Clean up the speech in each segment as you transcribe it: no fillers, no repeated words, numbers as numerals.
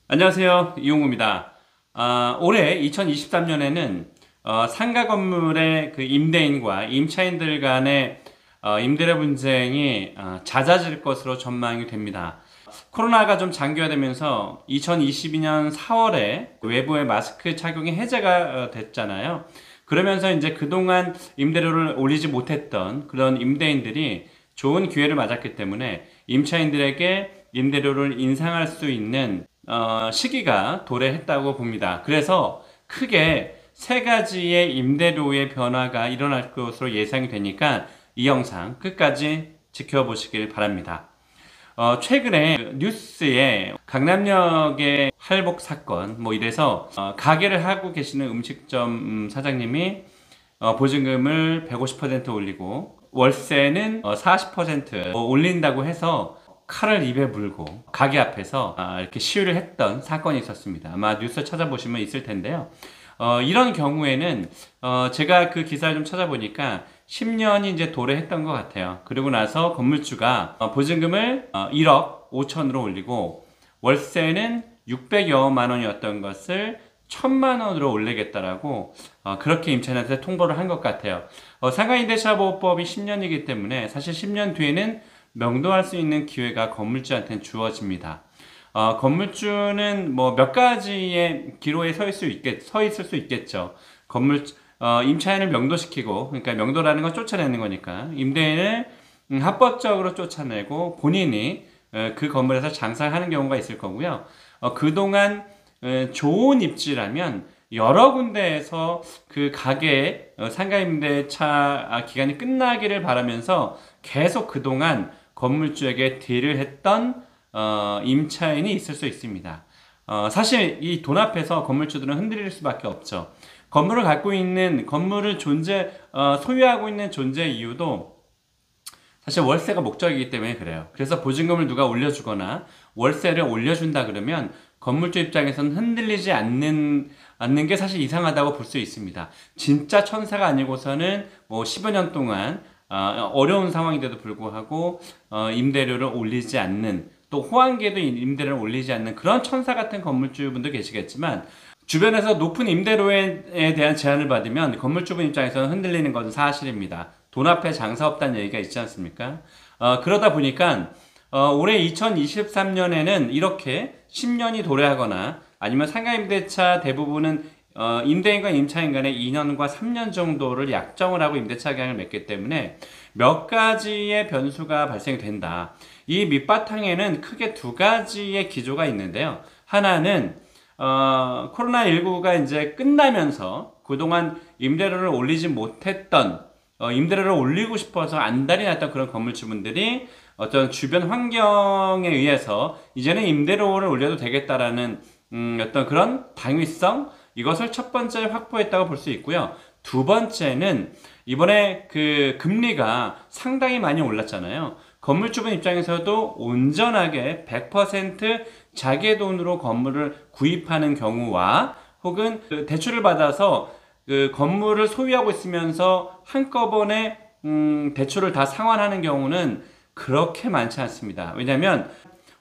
안녕하세요. 이용구입니다. 올해 2023년에는 상가 건물의 그 임대인과 임차인들 간의 임대료 분쟁이 잦아질 것으로 전망이 됩니다. 코로나가 좀 장기화되면서 2022년 4월에 외부의 마스크 착용이 해제가 됐잖아요. 그러면서 이제 그동안 임대료를 올리지 못했던 그런 임대인들이 좋은 기회를 맞았기 때문에 임차인들에게 임대료를 인상할 수 있는 시기가 도래했다고 봅니다. 그래서 크게 세 가지의 임대료의 변화가 일어날 것으로 예상이 되니까 이 영상 끝까지 지켜보시길 바랍니다. 최근에 뉴스에 강남역의 할복 사건 이래서 가게를 하고 계시는 음식점 사장님이 보증금을 150% 올리고 월세는 40% 올린다고 해서 칼을 입에 물고 가게 앞에서 이렇게 시위를 했던 사건이 있었습니다. 아마 뉴스 찾아보시면 있을 텐데요. 이런 경우에는 제가 그 기사를 좀 찾아보니까 10년이 이제 도래했던 것 같아요. 그리고 나서 건물주가 보증금을 1억 5천으로 올리고 월세는 600여만 원이었던 것을 1000만 원으로 올리겠다라고 그렇게 임차인한테 통보를 한 것 같아요. 상가임대차보호법이 10년이기 때문에 사실 10년 뒤에는 명도할 수 있는 기회가 건물주한테는 주어집니다. 건물주는 몇 가지의 기로에 서 있을 수 있겠죠. 임차인을 명도시키고, 그러니까 명도라는 건 쫓아내는 거니까, 임대인을 합법적으로 쫓아내고 본인이 그 건물에서 장사하는 경우가 있을 거고요. 그동안 좋은 입지라면 여러 군데에서 그 가게의 상가임대차 기간이 끝나기를 바라면서 계속 그동안 건물주에게 딜을 했던 임차인이 있을 수 있습니다. 사실 이 돈 앞에서 건물주들은 흔들릴 수밖에 없죠. 건물을 소유하고 있는 존재 이유도 사실 월세가 목적이기 때문에 그래요. 그래서 보증금을 누가 올려주거나 월세를 올려준다 그러면 건물주 입장에서는 흔들리지 않는 게 사실 이상하다고 볼 수 있습니다. 진짜 천사가 아니고서는 10여 년 동안 어려운 상황인데도 불구하고 임대료를 올리지 않는, 또 호황기에도 임대료를 올리지 않는 그런 천사 같은 건물주분도 계시겠지만, 주변에서 높은 임대료에 대한 제한을 받으면 건물주분 입장에서는 흔들리는 것은 사실입니다. 돈 앞에 장사 없다는 얘기가 있지 않습니까? 그러다 보니까 올해 2023년에는 이렇게 10년이 도래하거나 아니면 상가임대차 대부분은 임대인과 임차인 간에 2년과 3년 정도를 약정을 하고 임대차 계약을 맺기 때문에 몇 가지의 변수가 발생된다. 이 밑바탕에는 크게 두 가지의 기조가 있는데요. 하나는 코로나19가 이제 끝나면서 그동안 임대료를 올리지 못했던, 임대료를 올리고 싶어서 안달이 났던 그런 건물주분들이 어떤 주변 환경에 의해서 이제는 임대료를 올려도 되겠다라는 어떤 그런 당위성, 이것을 첫 번째 확보했다고 볼 수 있고요. 두 번째는 이번에 그 금리가 상당히 많이 올랐잖아요. 건물주분 입장에서도 온전하게 100% 자기의 돈으로 건물을 구입하는 경우와 혹은 그 대출을 받아서 그 건물을 소유하고 있으면서 한꺼번에 대출을 다 상환하는 경우는 그렇게 많지 않습니다. 왜냐하면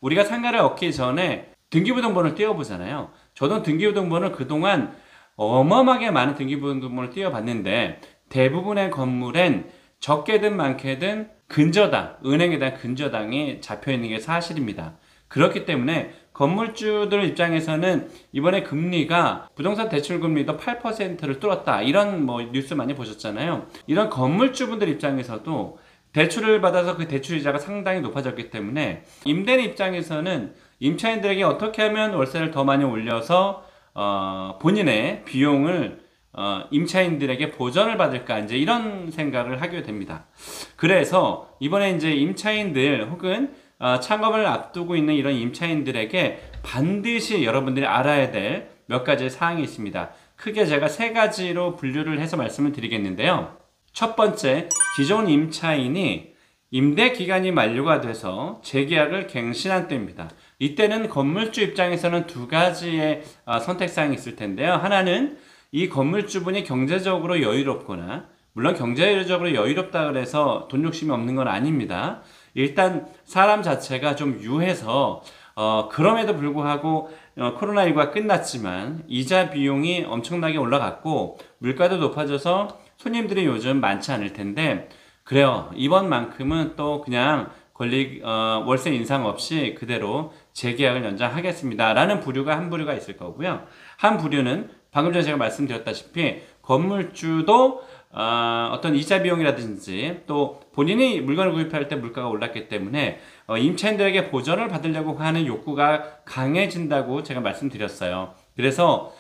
우리가 상가를 얻기 전에 등기부등본을 띄워보잖아요. 저도 등기부등본을 그동안 어마어마하게 많은 등기부등본을 띄워봤는데 대부분의 건물엔 적게든 많게든 근저당, 은행에 대한 근저당이 잡혀있는 게 사실입니다. 그렇기 때문에 건물주들 입장에서는 이번에 금리가 부동산 대출 금리도 8%를 뚫었다, 이런 뉴스 많이 보셨잖아요. 이런 건물주분들 입장에서도 대출을 받아서 그 대출 이자가 상당히 높아졌기 때문에 임대인 입장에서는 임차인들에게 어떻게 하면 월세를 더 많이 올려서 본인의 비용을 임차인들에게 보전을 받을까, 이제 이런 생각을 하게 됩니다. 그래서 이번에 이제 임차인들 혹은 창업을 앞두고 있는 이런 임차인들에게 반드시 여러분들이 알아야 될 몇 가지 사항이 있습니다. 크게 제가 세 가지로 분류를 해서 말씀을 드리겠는데요. 첫 번째, 기존 임차인이 임대 기간이 만료가 돼서 재계약을 갱신한 때입니다. 이때는 건물주 입장에서는 두 가지의 선택사항이 있을 텐데요. 하나는 이 건물주분이 경제적으로 여유롭거나, 물론 경제적으로 여유롭다 그래서 돈 욕심이 없는 건 아닙니다. 일단 사람 자체가 좀 유해서 그럼에도 불구하고 코로나19가 끝났지만 이자 비용이 엄청나게 올라갔고 물가도 높아져서 손님들이 요즘 많지 않을 텐데 그래요. 이번만큼은 또 그냥 월세 인상 없이 그대로 재계약을 연장하겠습니다. 라는 부류가 한 부류가 있을 거고요. 한 부류는 방금 전에 제가 말씀드렸다시피 건물주도 어떤 이자 비용이라든지 또 본인이 물건을 구입할 때 물가가 올랐기 때문에 임차인들에게 보전을 받으려고 하는 욕구가 강해진다고 제가 말씀드렸어요. 그래서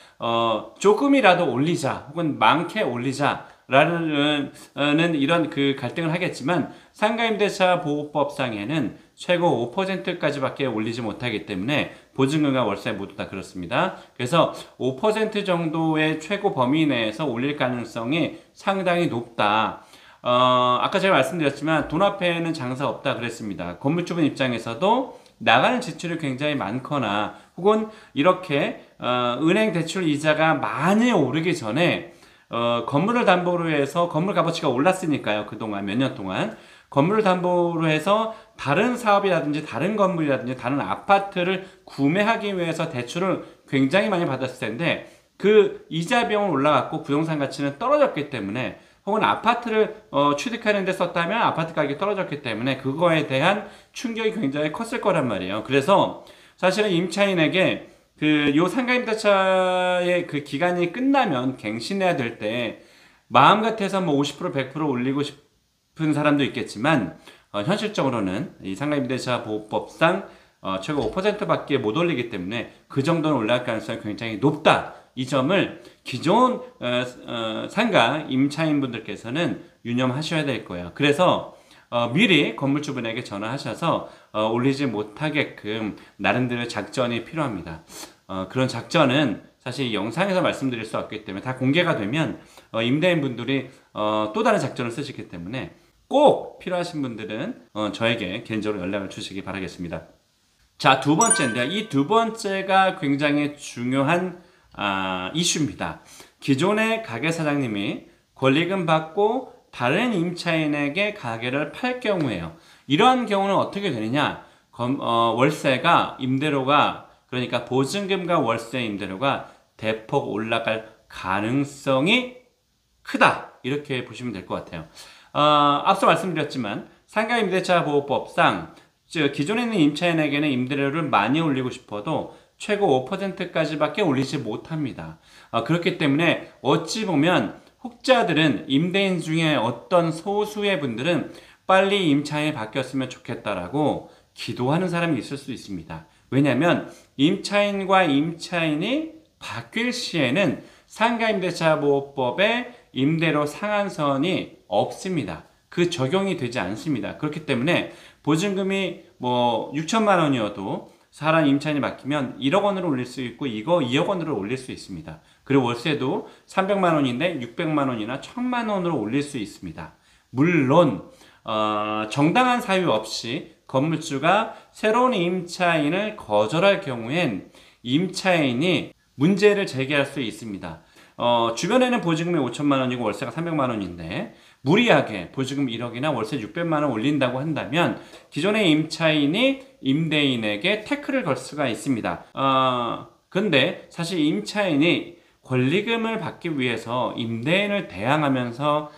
조금이라도 올리자 혹은 많게 올리자 라는 이런 그 갈등을 하겠지만 상가임대차 보호법상에는 최고 5%까지밖에 올리지 못하기 때문에 보증금과 월세 모두 다 그렇습니다. 그래서 5% 정도의 최고 범위 내에서 올릴 가능성이 상당히 높다. 아까 제가 말씀드렸지만 돈 앞에는 장사 없다 그랬습니다. 건물주분 입장에서도 나가는 지출이 굉장히 많거나 혹은 이렇게 은행 대출 이자가 많이 오르기 전에 건물을 담보로 해서 건물 값어치가 올랐으니까요. 그동안 몇 년 동안 건물을 담보로 해서 다른 사업이라든지 다른 건물이라든지 다른 아파트를 구매하기 위해서 대출을 굉장히 많이 받았을 텐데 그 이자 비용은 올라갔고 부동산 가치는 떨어졌기 때문에 혹은 아파트를 취득하는 데 썼다면 아파트 가격이 떨어졌기 때문에 그거에 대한 충격이 굉장히 컸을 거란 말이에요. 그래서 사실은 임차인에게 요 상가임대차의 그 기간이 끝나면 갱신해야 될 때 마음 같아서 뭐 50% 100% 올리고 싶은 사람도 있겠지만 현실적으로는 이 상가임대차 보호법상 최고 5%밖에 못 올리기 때문에 그 정도는 올라갈 가능성이 굉장히 높다. 이 점을 기존 상가 임차인분들께서는 유념하셔야 될 거예요. 그래서 미리 건물주분에게 전화하셔서 올리지 못하게끔 나름대로 작전이 필요합니다. 그런 작전은 사실 이 영상에서 말씀드릴 수 없기 때문에 다 공개가 되면 임대인분들이 또 다른 작전을 쓰시기 때문에 꼭 필요하신 분들은 저에게 개인적으로 연락을 주시기 바라겠습니다. 자, 두 번째인데요. 이 두 번째가 굉장히 중요한 이슈입니다. 기존의 가게 사장님이 권리금 받고 다른 임차인에게 가게를 팔 경우에요. 이러한 경우는 어떻게 되느냐? 월세가 임대료가 그러니까 보증금과 월세 임대료가 대폭 올라갈 가능성이 크다. 이렇게 보시면 될 것 같아요. 앞서 말씀드렸지만 상가임대차 보호법상 기존에 있는 임차인에게는 임대료를 많이 올리고 싶어도 최고 5%까지밖에 올리지 못합니다. 그렇기 때문에 어찌 보면 혹자들은 임대인 중에 어떤 소수의 분들은 빨리 임차인이 바뀌었으면 좋겠다라고 기도하는 사람이 있을 수 있습니다. 왜냐하면 임차인과 임차인이 바뀔 시에는 상가임대차 보호법에 임대료 상한선이 없습니다. 그 적용이 되지 않습니다. 그렇기 때문에 보증금이 뭐 6천만 원이어도 사람 임차인이 바뀌면 1억 원으로 올릴 수 있고 이거 2억 원으로 올릴 수 있습니다. 그리고 월세도 300만 원인데 600만 원이나 1000만 원으로 올릴 수 있습니다. 물론 정당한 사유 없이 건물주가 새로운 임차인을 거절할 경우엔 임차인이 문제를 제기할 수 있습니다. 주변에는 보증금이 5천만 원이고 월세가 300만 원인데 무리하게 보증금 1억이나 월세 600만 원 올린다고 한다면 기존의 임차인이 임대인에게 태클을 걸 수가 있습니다. 근데 사실 임차인이 권리금을 받기 위해서 임대인을 대항하면서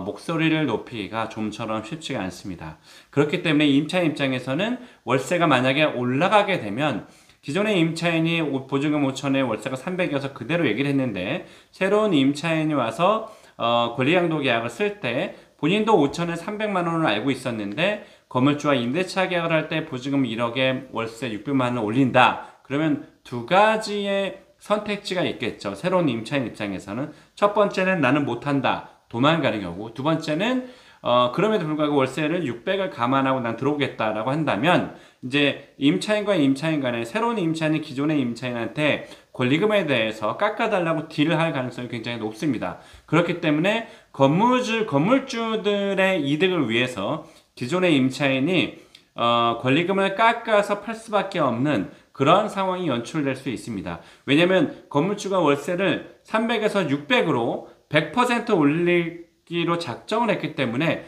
목소리를 높이기가 좀처럼 쉽지가 않습니다. 그렇기 때문에 임차인 입장에서는 월세가 만약에 올라가게 되면 기존의 임차인이 보증금 5천에 월세가 300이어서 그대로 얘기를 했는데 새로운 임차인이 와서 권리양도 계약을 쓸 때 본인도 5천에 300만 원을 알고 있었는데 건물주와 임대차 계약을 할 때 보증금 1억에 월세 600만 원을 올린다. 그러면 두 가지의 선택지가 있겠죠. 새로운 임차인 입장에서는 첫 번째는 나는 못한다. 도망가는 경우. 두 번째는 그럼에도 불구하고 월세를 600을 감안하고 난 들어오겠다라고 한다면 이제 임차인과 임차인 간에 새로운 임차인이 기존의 임차인한테 권리금에 대해서 깎아달라고 딜을 할 가능성이 굉장히 높습니다. 그렇기 때문에 건물주들의 이득을 위해서 기존의 임차인이 권리금을 깎아서 팔 수밖에 없는 그런 상황이 연출될 수 있습니다. 왜냐하면 건물주가 월세를 300에서 600으로 100% 올리기로 작정을 했기 때문에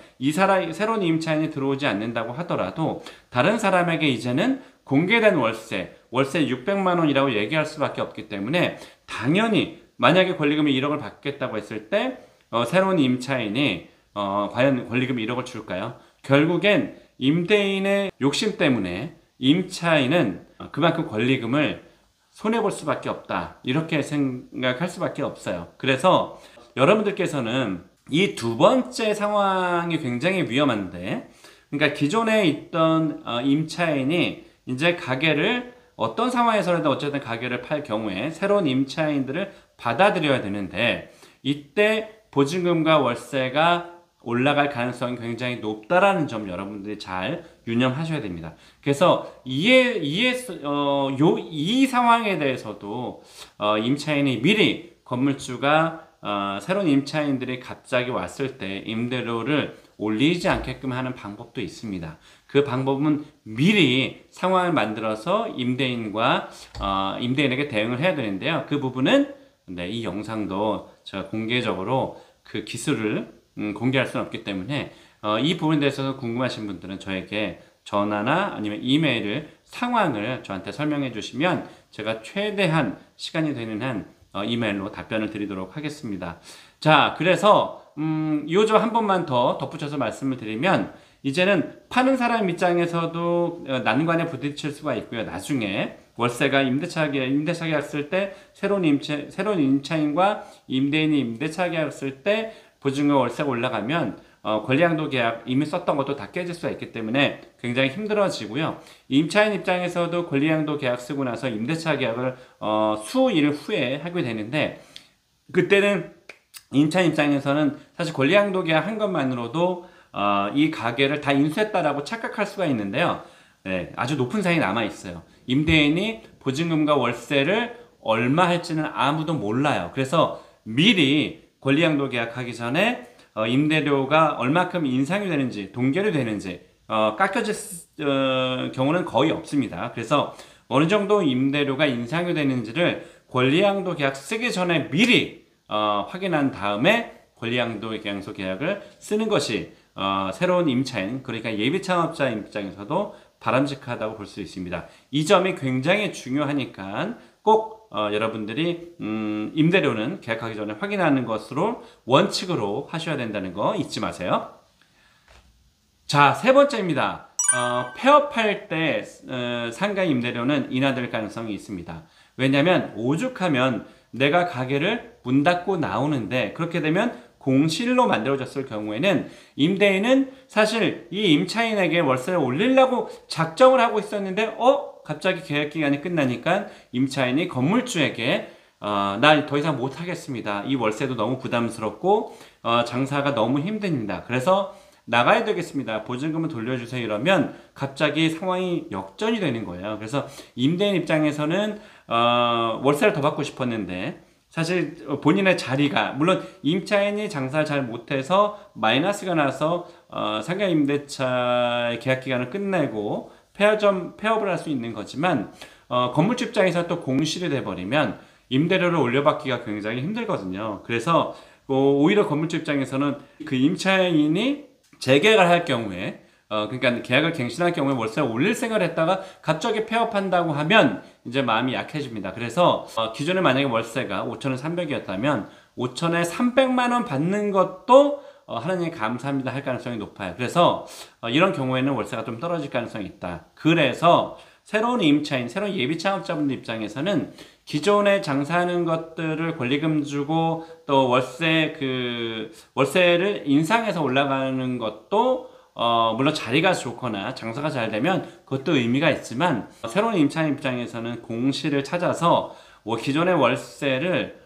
새로운 임차인이 들어오지 않는다고 하더라도 다른 사람에게 이제는 공개된 월세 600만 원이라고 얘기할 수밖에 없기 때문에 당연히 만약에 권리금이 1억을 받겠다고 했을 때 새로운 임차인이 과연 권리금 1억을 줄까요? 결국엔 임대인의 욕심 때문에 임차인은 그만큼 권리금을 손해볼 수밖에 없다. 이렇게 생각할 수밖에 없어요. 그래서 여러분들께서는 이 두 번째 상황이 굉장히 위험한데, 그러니까 기존에 있던 임차인이 이제 가게를 어떤 상황에서라도 어쨌든 가게를 팔 경우에 새로운 임차인들을 받아들여야 되는데, 이때 보증금과 월세가 올라갈 가능성이 굉장히 높다라는 점 여러분들이 잘 유념하셔야 됩니다. 그래서 이 상황에 대해서도 임차인이 미리 건물주가 새로운 임차인들이 갑자기 왔을 때 임대료를 올리지 않게끔 하는 방법도 있습니다. 그 방법은 미리 상황을 만들어서 임대인에게 대응을 해야 되는데요. 그 부분은 이 영상도 제가 공개적으로 그 기술을 공개할 수는 없기 때문에 이 부분에 대해서 궁금하신 분들은 저에게 전화나 아니면 이메일을 상황을 저한테 설명해 주시면 제가 최대한 시간이 되는 한 이메일로 답변을 드리도록 하겠습니다. 자, 그래서 요 점 한 번만 더 덧붙여서 말씀을 드리면, 이제는 파는 사람 입장에서도 난관에 부딪힐 수가 있고요. 나중에 월세가 임대차 계약 쓸 때 새로운 임차인과 임대인이 임대차 계약 쓸 때 보증금 월세가 올라가면 권리양도 계약 이미 썼던 것도 다 깨질 수가 있기 때문에 굉장히 힘들어지고요. 임차인 입장에서도 권리양도 계약 쓰고 나서 임대차 계약을 수일 후에 하게 되는데, 그때는 임차인 입장에서는 사실 권리양도 계약 한 것만으로도 이 가게를 다 인수했다라고 착각할 수가 있는데요. 네, 아주 높은 상이 남아 있어요. 임대인이 보증금과 월세를 얼마 할지는 아무도 몰라요. 그래서 미리 권리양도 계약하기 전에 임대료가 얼마큼 인상이 되는지, 동결이 되는지 깎여질 경우는 거의 없습니다. 그래서 어느 정도 임대료가 인상이 되는지를 권리양도 계약 쓰기 전에 미리 확인한 다음에 권리양도 계약서 계약을 쓰는 것이 새로운 임차인, 그러니까 예비 창업자 입장에서도 바람직하다고 볼 수 있습니다. 이 점이 굉장히 중요하니까 꼭 여러분들이 임대료는 계약하기 전에 확인하는 것으로 원칙으로 하셔야 된다는 거 잊지 마세요. 자, 세 번째입니다. 폐업할 때 상가 임대료는 인하될 가능성이 있습니다. 왜냐하면 오죽하면 내가 가게를 문 닫고 나오는데, 그렇게 되면 공실로 만들어졌을 경우에는 임대인은 사실 이 임차인에게 월세를 올리려고 작정을 하고 있었는데 갑자기 계약 기간이 끝나니까 임차인이 건물주에게 나 더 이상 못 하겠습니다. 이 월세도 너무 부담스럽고 장사가 너무 힘듭니다. 그래서 나가야 되겠습니다. 보증금을 돌려주세요. 이러면 갑자기 상황이 역전이 되는 거예요. 그래서 임대인 입장에서는 월세를 더 받고 싶었는데, 사실 본인의 자리가, 물론 임차인이 장사를 잘 못해서 마이너스가 나서 상가 임대차의 계약 기간을 끝내고 폐업을 할 수 있는 거지만, 건물주 입장에서 또 공실이 돼버리면 임대료를 올려받기가 굉장히 힘들거든요. 그래서 오히려 건물주 입장에서는 그 임차인이 재계약을 할 경우에, 그러니까 계약을 갱신할 경우에 월세를 올릴 생각을 했다가 갑자기 폐업한다고 하면 이제 마음이 약해집니다. 그래서 기존에 만약에 월세가 5,300이었다면 5,000에 300만 원 받는 것도 하나님 감사합니다 할 가능성이 높아요. 그래서 이런 경우에는 월세가 좀 떨어질 가능성이 있다. 그래서 새로운 임차인, 새로운 예비 창업자분들 입장에서는 기존에 장사하는 것들을 권리금 주고 또 월세를 인상해서 올라가는 것도 물론 자리가 좋거나 장사가 잘 되면 그것도 의미가 있지만, 새로운 임차인 입장에서는 공실을 찾아서 기존의 월세를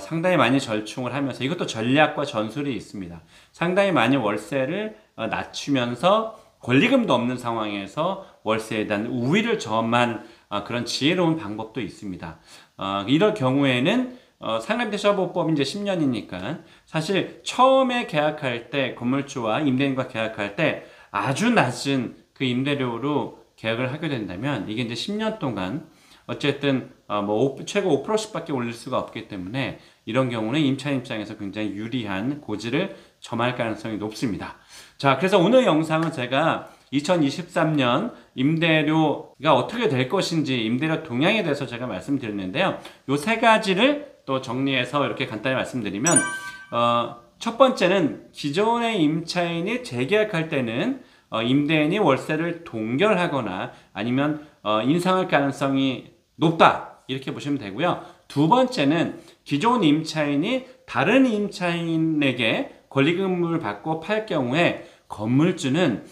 상당히 많이 절충을 하면서, 이것도 전략과 전술이 있습니다. 상당히 많이 월세를 낮추면서 권리금도 없는 상황에서 월세에 대한 우위를 점한 그런 지혜로운 방법도 있습니다. 이럴 경우에는 상납대처보법이 이제 10년이니까 사실 처음에 계약할 때 건물주와 임대인과 계약할 때 아주 낮은 그 임대료로 계약을 하게 된다면, 이게 이제 10년 동안 어쨌든 최고 5%씩밖에 올릴 수가 없기 때문에 이런 경우는 임차인 입장에서 굉장히 유리한 고지를 점할 가능성이 높습니다. 자, 그래서 오늘 영상은 제가 2023년 임대료가 어떻게 될 것인지 임대료 동향에 대해서 제가 말씀드렸는데요. 요 세 가지를 또 정리해서 이렇게 간단히 말씀드리면 첫 번째는 기존의 임차인이 재계약할 때는 임대인이 월세를 동결하거나 아니면 인상할 가능성이 높다 이렇게 보시면 되고요. 두 번째는 기존 임차인이 다른 임차인에게 권리금을 받고 팔 경우에 건물주는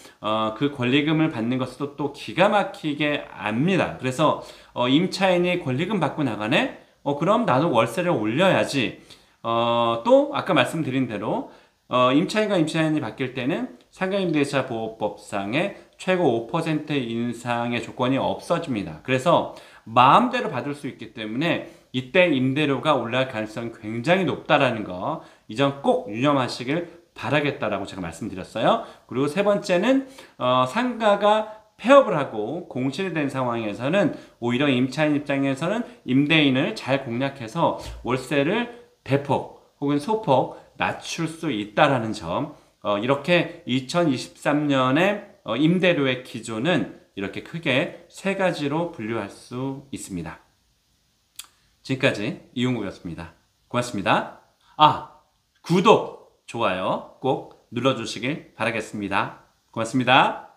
그 권리금을 받는 것도 또 기가 막히게 압니다. 그래서 임차인이 권리금 받고 나가네? 그럼 나도 월세를 올려야지. 또 아까 말씀드린 대로 임차인과 임차인이 바뀔 때는 상가임대차 보호법상의 최고 5% 인상의 조건이 없어집니다. 그래서 마음대로 받을 수 있기 때문에 이때 임대료가 올라갈 가능성이 굉장히 높다라는 거, 이 점 꼭 유념하시길 바라겠다라고 제가 말씀드렸어요. 그리고 세 번째는 상가가 폐업을 하고 공실이 된 상황에서는 오히려 임차인 입장에서는 임대인을 잘 공략해서 월세를 대폭 혹은 소폭 낮출 수 있다라는 점, 이렇게 2023년의 임대료의 기조는 이렇게 크게 세 가지로 분류할 수 있습니다. 지금까지 이용국이었습니다. 고맙습니다. 구독, 좋아요 꼭 눌러주시길 바라겠습니다. 고맙습니다.